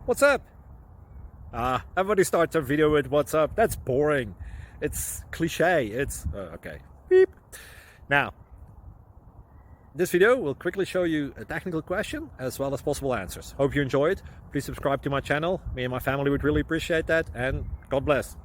What's up? Everybody starts a video with what's up. That's boring. It's cliche. It's okay. Beep. Now, this video will quickly show you a technical question as well as possible answers. Hope you enjoy it. Please subscribe to my channel. Me and my family would really appreciate that, and God bless.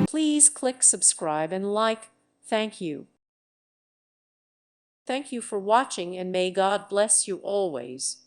Please click subscribe and like. Thank you. Thank you for watching, and may God bless you always.